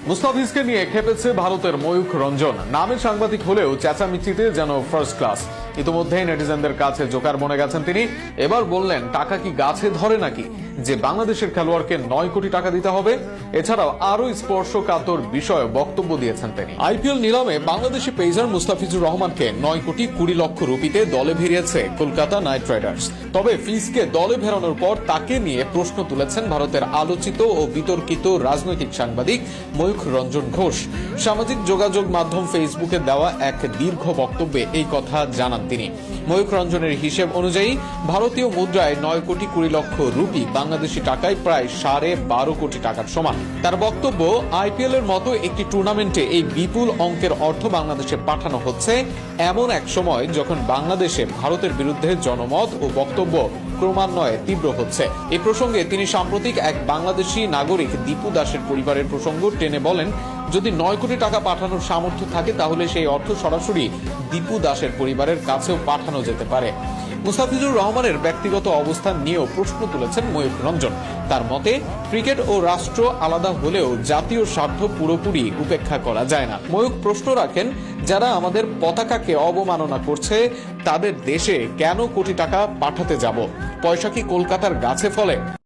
মুস্তাফিজকে নিয়ে খেপেছে ভারতের ময়ূখ রঞ্জন। নামে সাংবাদিক হলেও চেঁচামেচিতে যেন ফার্স্ট ক্লাস। ইতিমধ্যেই নেটিজেনদের কাছে জোকার বনে গেছেন তিনি। এবার বললেন, টাকা কি গাছে ধরে নাকি যে বাংলাদেশের খেলোয়াড়কে 9 কোটি টাকা দিতে হবে? এছাড়াও আরো স্পর্শকাতর বিষয়ে বক্তব্য দিয়েছেন তিনি। আইপিএল নিলামে বাংলাদেশি পেসার মুস্তাফিজুর রহমানকে 9 কোটি 20 লক্ষ রুপিতে দলে ভিড়িয়েছে কলকাতা নাইট রাইডার্স। তবে ফিজকে দলে ফেরানোর পর তাকে নিয়ে প্রশ্ন তুলেছেন ভারতের আলোচিত ও বিতর্কিত রাজনৈতিক সাংবাদিক ময়ূখ রঞ্জন ঘোষ। সামাজিক যোগাযোগ মাধ্যম ফেসবুকে দেওয়া এক দীর্ঘ বক্তব্যে এই কথা জানান তিনি। ময়ূখ রঞ্জনের হিসেব অনুযায়ী ভারতীয় মুদ্রায় 9 কোটি 20 লক্ষ রুপি বাংলাদেশি টাকায় প্রায় 12.5 কোটি টাকার সমান। তার বক্তব্য, আইপিএল এর মতো একটি টুর্নামেন্টে এই বিপুল অঙ্কের অর্থ বাংলাদেশে পাঠানো হচ্ছে এমন এক সময় যখন বাংলাদেশে ভারতের বিরুদ্ধে জনমত ও বক্তব্য ক্রমান্বয়ে তীব্র হচ্ছে। এই প্রসঙ্গে তিনি সাম্প্রতিক এক বাংলাদেশি নাগরিক দীপু দাসের পরিবারের প্রসঙ্গ টেনে বলেন, যদি 9 কোটি টাকা পাঠানোর সামর্থ্য থাকে তাহলে সেই অর্থ সরাসরি দীপু দাসের পরিবারের কাছেও পাঠানো যেতে পারে। মুস্তাফিজুর রহমানের ব্যক্তিগত অবস্থান নিয়েও প্রশ্ন তুলেছেন ময়ূখ রঞ্জন। তার মতে, ক্রিকেট ও রাষ্ট্র আলাদা হলেও জাতীয় স্বার্থ পুরোপুরি উপেক্ষা করা যায় না। ময়ূখ প্রশ্ন রাখেন, যারা আমাদের পতাকাকে অবমাননা করছে তাদের দেশে কেন কোটি টাকা পাঠাতে যাব? পয়সা কি কলকাতার গাছে ফলে?